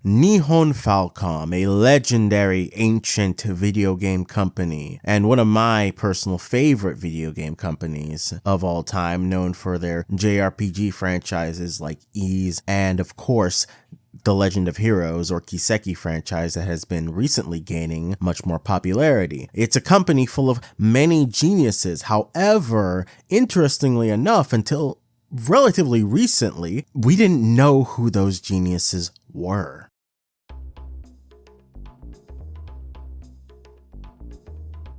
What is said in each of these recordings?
Nihon Falcom, a legendary ancient video game company, and one of my personal favorite video game companies of all time, known for their JRPG franchises like Ys, and of course, the Legend of Heroes or Kiseki franchise that has been recently gaining much more popularity. It's a company full of many geniuses. However, interestingly enough, until relatively recently, we didn't know who those geniuses were.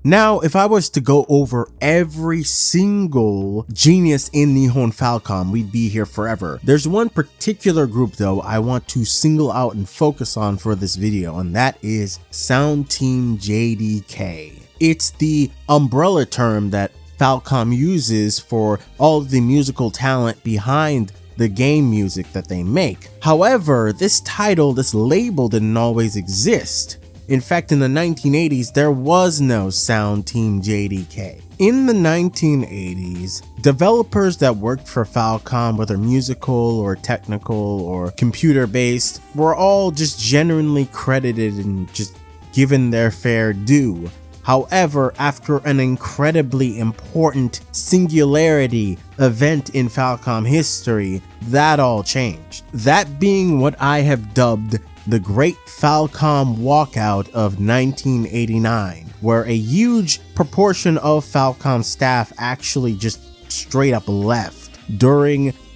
Now, if I was to go over every single genius in Nihon Falcom, we'd be here forever. There's one particular group though I want to single out and focus on for this video, and that is Sound Team JDK. It's the umbrella term that Falcom uses for all of the musical talent behind the game music that they make. However, this title, this label didn't always exist. In fact, in the 1980s, there was no Sound Team JDK. In the 1980s, developers that worked for Falcom, whether musical or technical or computer-based, were all just genuinely credited and just given their fair due. However, after an incredibly important singularity event in Falcom history, that all changed. That being what I have dubbed the Great Falcom Walkout of 1989, where a huge proportion of Falcom staff actually just straight up left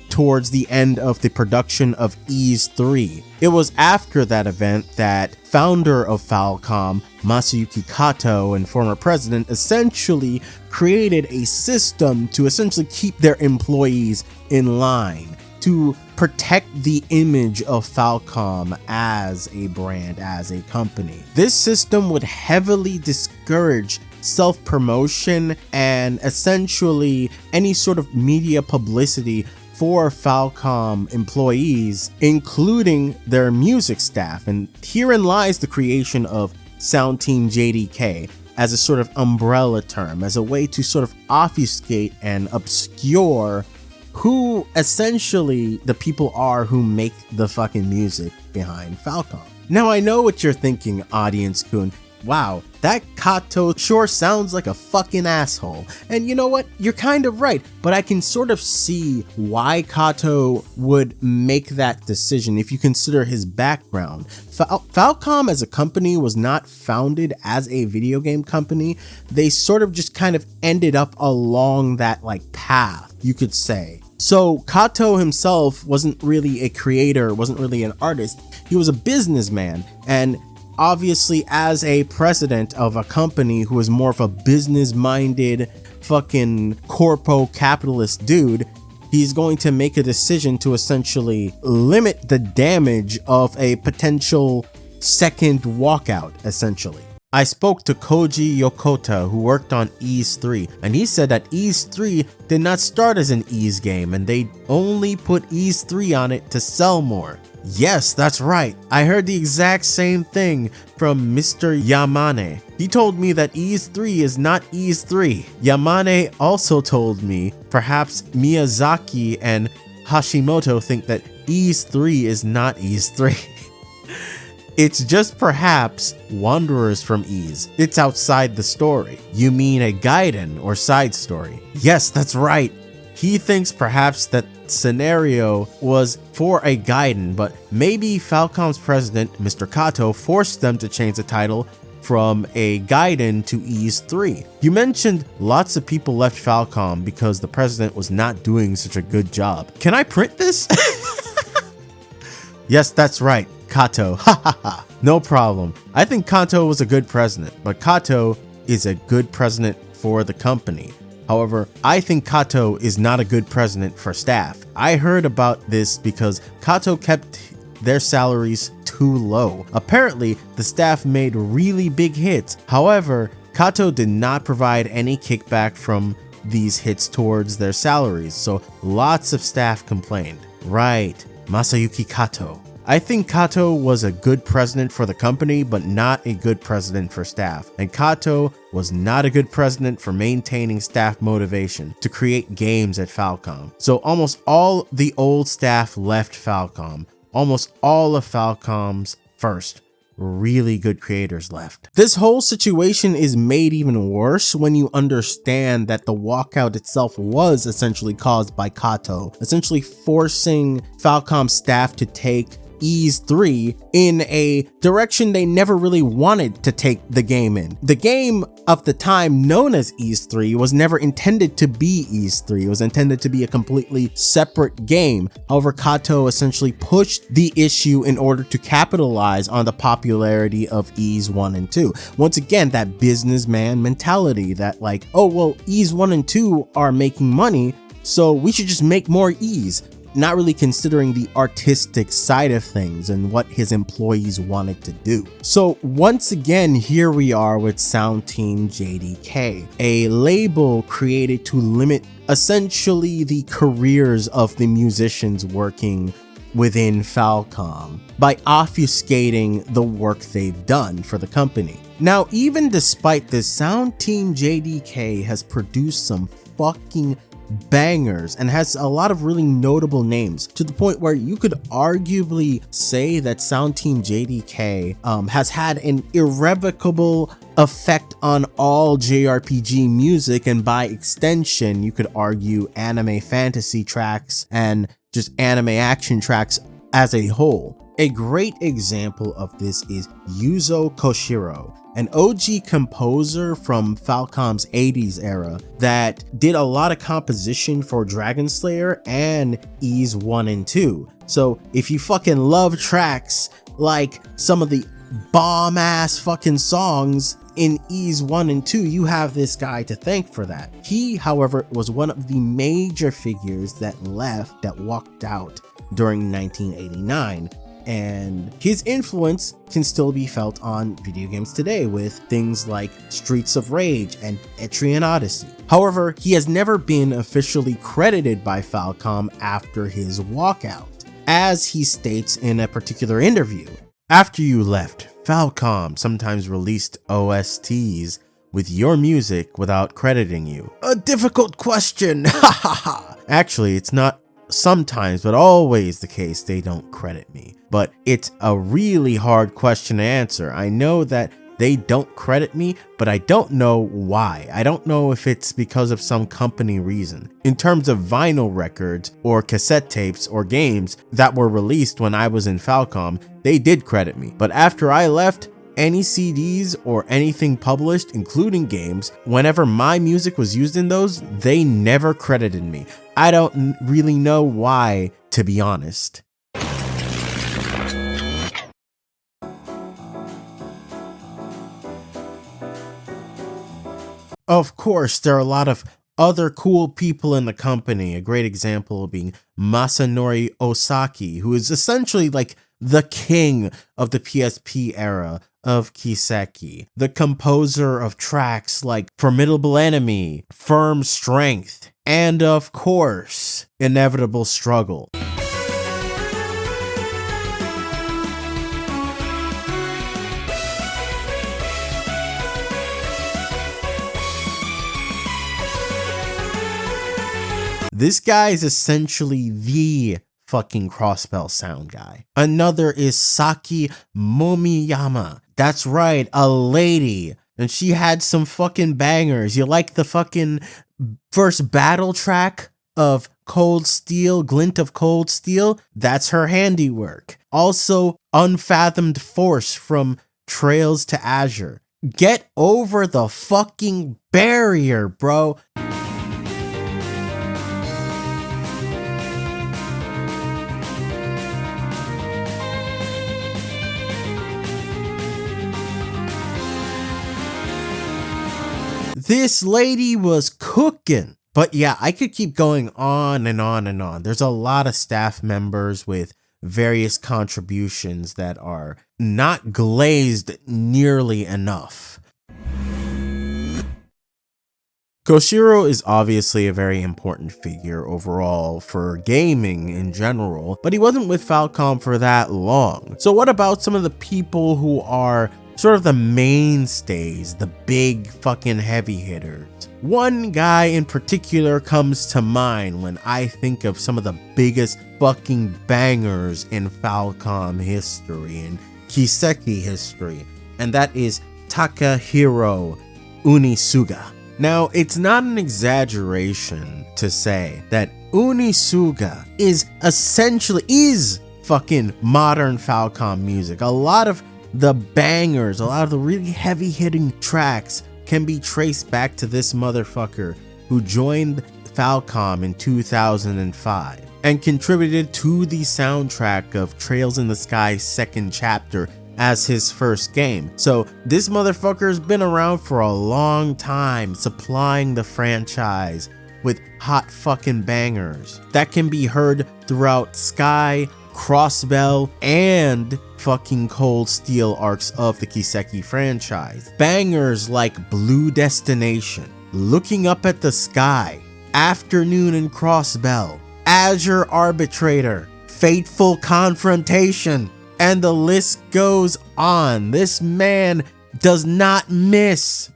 towards the end of the production of Ys 3. It was after that event that founder of Falcom, Masayuki Kato, and former president, essentially created a system to essentially keep their employees in line, to protect the image of Falcom as a brand, as a company. This system would heavily discourage self-promotion and essentially any sort of media publicity for Falcom employees, including their music staff. And herein lies the creation of Sound Team JDK as a sort of umbrella term, as a way to sort of obfuscate and obscure who essentially the people are who make the fucking music behind Falcom. Now I know what you're thinking, audience kun. Wow, that Kato sure sounds like a fucking asshole. And you know what? You're kind of right, but I can sort of see why Kato would make that decision if you consider his background. Falcom as a company was not founded as a video game company. They sort of just kind of ended up along that path, you could say. So Kato himself wasn't really a creator, wasn't really an artist. He was a businessman, and obviously as a president of a company who is more of a business-minded fucking corpo capitalist dude, he's going to make a decision to essentially limit the damage of a potential second walkout, essentially. I spoke to Koji Yokota, who worked on Ys 3, and he said that Ys 3 did not start as an Ys game, and they only put Ys 3 on it to sell more. Yes, that's right. I heard the exact same thing from Mr. Yamane. He told me that Ys 3 is not Ys 3. Yamane also told me perhaps Miyazaki and Hashimoto think that Ys 3 is not Ys 3. It's just perhaps Wanderers from Ys. It's outside the story. You mean a Gaiden or side story? Yes, that's right. He thinks perhaps that scenario was for a Gaiden, but maybe Falcom's president, Mr. Kato, forced them to change the title from a Gaiden to Ys 3. You mentioned lots of people left Falcom because the president was not doing such a good job. Can I print this? Yes, that's right. Kato, ha ha ha. No problem. I think Kato was a good president, but Kato is a good president for the company. However, I think Kato is not a good president for staff. I heard about this because Kato kept their salaries too low. Apparently, the staff made really big hits. However, Kato did not provide any kickback from these hits towards their salaries, so lots of staff complained. Right, Masayuki Kato. I think Kato was a good president for the company, but not a good president for staff. And Kato was not a good president for maintaining staff motivation to create games at Falcom. So almost all the old staff left Falcom. almost all of Falcom's first really good creators left. This whole situation is made even worse when you understand that the walkout itself was essentially caused by Kato, essentially forcing Falcom staff to take Ys 3 in a direction they never really wanted to take the game in. The game of the time known as Ys 3 was never intended to be Ys 3. It was intended to be a completely separate game. However, Kato essentially pushed the issue in order to capitalize on the popularity of Ys 1 and 2. Once again, that businessman mentality that like, oh well, Ys 1 and 2 are making money, so we should just make more Ys. Not really considering the artistic side of things and what his employees wanted to do. So once again, here we are with Sound Team JDK, a label created to limit essentially the careers of the musicians working within Falcom by obfuscating the work they've done for the company. Now, even despite this, Sound Team JDK has produced some fucking bangers and has a lot of really notable names, to the point where you could arguably say that Sound Team JDK has had an irrevocable effect on all JRPG music, and by extension you could argue anime fantasy tracks and just anime action tracks as a whole. A great example of this is Yuzo Koshiro, an OG composer from Falcom's 80s era that did a lot of composition for Dragon Slayer and Ys 1 and 2. So if you fucking love tracks like some of the bomb ass fucking songs in Ys 1 and 2, you have this guy to thank for that. He, however, was one of the major figures that walked out during 1989. And his influence can still be felt on video games today with things like Streets of Rage and Etrian Odyssey. However, he has never been officially credited by Falcom after his walkout, as he states in a particular interview. After you left, Falcom sometimes released OSTs with your music without crediting you. A difficult question, hahaha. Actually, it's not sometimes, but always the case they don't credit me. But it's a really hard question to answer. I know that they don't credit me, but I don't know why. I don't know if it's because of some company reason. In terms of vinyl records or cassette tapes or games that were released when I was in Falcom, they did credit me. But after I left, any CDs or anything published, including games, whenever my music was used in those, they never credited me. I don't really know why, to be honest. Of course, there are a lot of other cool people in the company, a great example being Masanori Osaki, who is essentially like the king of the PSP era of kiseki, the composer of tracks like Formidable Enemy, Firm Strength, and of course, Inevitable Struggle. This guy is essentially the fucking crossbell sound guy. Another is Saki Momiyama. That's right, a lady. And she had some fucking bangers. You like the fucking first battle track of Cold Steel, Glint of Cold Steel? That's her handiwork. Also, Unfathomed Force from Trails to Azure. Get over the fucking barrier, bro. This lady was cooking. But yeah, I could keep going on and on and on. There's a lot of staff members with various contributions that are not glazed nearly enough. Koshiro is obviously a very important figure overall for gaming in general, but he wasn't with Falcom for that long. So what about some of the people who are sort of the mainstays, the big fucking heavy hitters? One guy in particular comes to mind when I think of some of the biggest fucking bangers in Falcom history and kiseki history, and that is Takahiro Unisuga. Now, it's not an exaggeration to say that Unisuga is fucking modern Falcom music. A lot of the bangers, a lot of the really heavy hitting tracks can be traced back to this motherfucker who joined Falcom in 2005 and contributed to the soundtrack of Trails in the Sky's second chapter as his first game. So this motherfucker's been around for a long time, supplying the franchise with hot fucking bangers that can be heard throughout Sky, Crossbell, and fucking Cold Steel arcs of the Kiseki franchise. Bangers like Blue Destination, Looking Up at the Sky, Afternoon in Crossbell, Azure Arbitrator, Fateful Confrontation, and the list goes on. This man does not miss.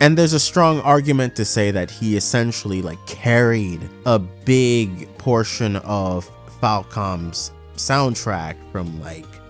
And there's a strong argument to say that he essentially carried a big portion of Falcom's soundtrack from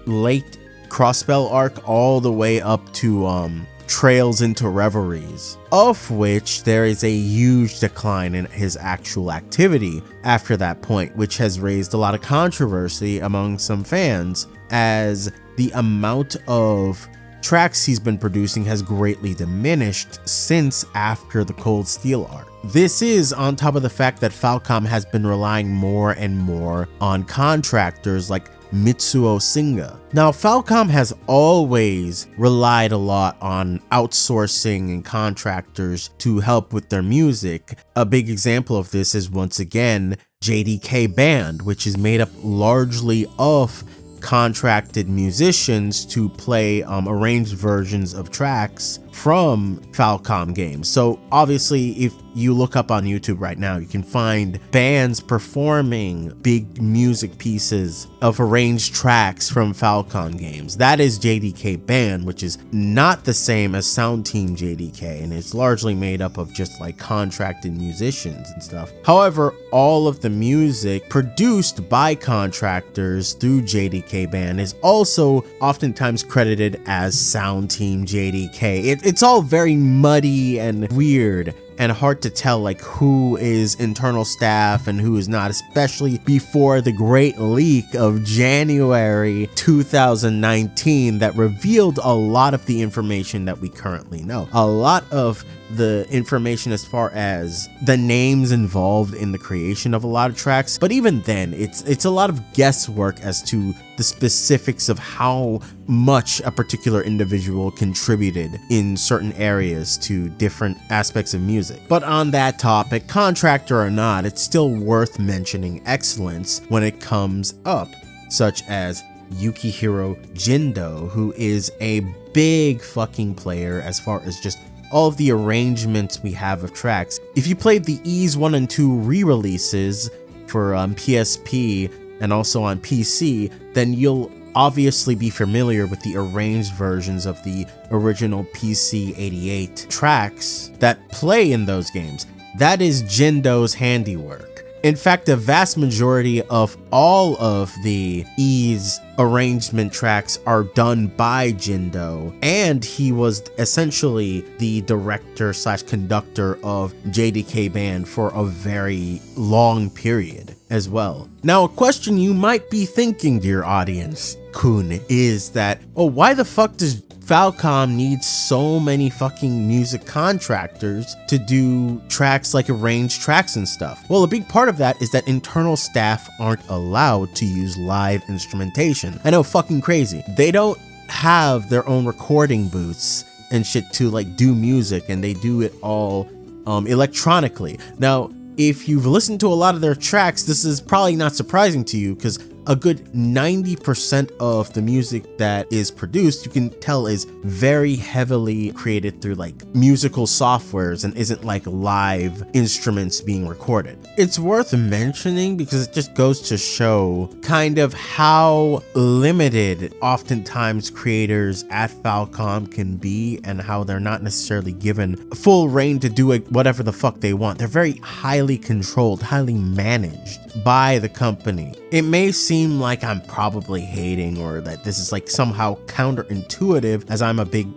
late Crossbell arc all the way up to Trails into Reveries, of which there is a huge decline in his actual activity after that point, which has raised a lot of controversy among some fans as the amount of tracks he's been producing has greatly diminished since after the Cold Steel arc. This is on top of the fact that Falcom has been relying more and more on contractors like Mitsuo Singa. Now, Falcom has always relied a lot on outsourcing and contractors to help with their music. A big example of this is once again JDK Band, which is made up largely of contracted musicians to play arranged versions of tracks from Falcom games. So obviously, if you look up on YouTube right now, you can find bands performing big music pieces of arranged tracks from Falcom games. That is JDK Band, which is not the same as Sound Team JDK, and it's largely made up of just contracted musicians and stuff. However, all of the music produced by contractors through JDK Band is also oftentimes credited as Sound Team JDK. It's all very muddy and weird and hard to tell who is internal staff and who is not, especially before the great leak of January 2019 that revealed a lot of the information that we currently know. A lot of the information as far as the names involved in the creation of a lot of tracks, but even then it's a lot of guesswork as to the specifics of how much a particular individual contributed in certain areas to different aspects of music. But on that topic, contractor or not, it's still worth mentioning excellence when it comes up, such as Yukihiro Jindo, who is a big fucking player as far as just all of the arrangements we have of tracks. If you played the Ys 1 and 2 re-releases for PSP and also on PC, then you'll obviously be familiar with the arranged versions of the original PC 88 tracks that play in those games. That is Jindo's handiwork. In fact, the vast majority of all of the Ys arrangement tracks are done by Jindo, and he was essentially the director / conductor of JDK Band for a very long period as well. Now, a question you might be thinking, dear audience, Kun, is that, why the fuck does Falcom needs so many fucking music contractors to do tracks like arranged tracks and stuff? Well, a big part of that is that internal staff aren't allowed to use live instrumentation. I know, fucking crazy. They don't have their own recording booths and shit to do music, and they do it all electronically. Now, if you've listened to a lot of their tracks, this is probably not surprising to you, because a good 90% of the music that is produced, you can tell is very heavily created through like musical softwares and isn't like live instruments being recorded. It's worth mentioning because it just goes to show kind of how limited oftentimes creators at Falcom can be and how they're not necessarily given full reign to do whatever the fuck they want. They're very highly controlled, highly managed by the company. It may seem like I'm probably hating or that this is like somehow counterintuitive, as I'm a big,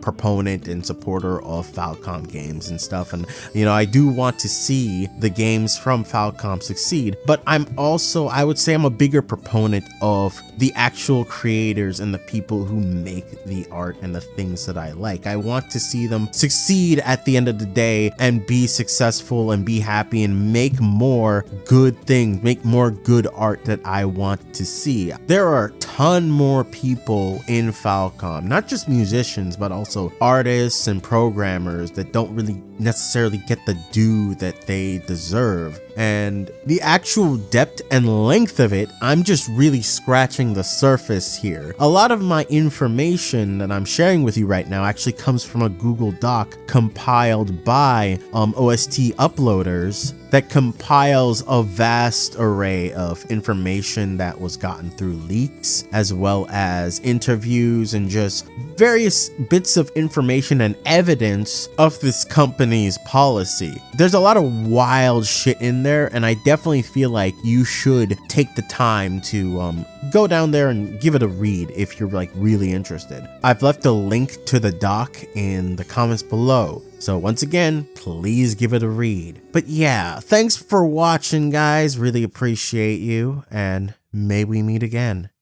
proponent and supporter of Falcom games and stuff. And, I do want to see the games from Falcom succeed, but I would say I'm a bigger proponent of the actual creators and the people who make the art and the things that I like. I want to see them succeed at the end of the day and be successful and be happy and make more good things, make more good art that I want to see. There are a ton more people in Falcom, not just musicians, but also artists and programmers that don't really necessarily get the due that they deserve. And the actual depth and length of it, I'm just really scratching the surface here. A lot of my information that I'm sharing with you right now actually comes from a Google Doc compiled by OST uploaders that compiles a vast array of information that was gotten through leaks, as well as interviews and just various bits of information and evidence of this company's policy. There's a lot of wild shit in there, and I definitely feel like you should take the time to go down there and give it a read if you're like really interested. I've left a link to the doc in the comments below. So once again, please give it a read. But yeah, thanks for watching, guys. Really appreciate you, and may we meet again.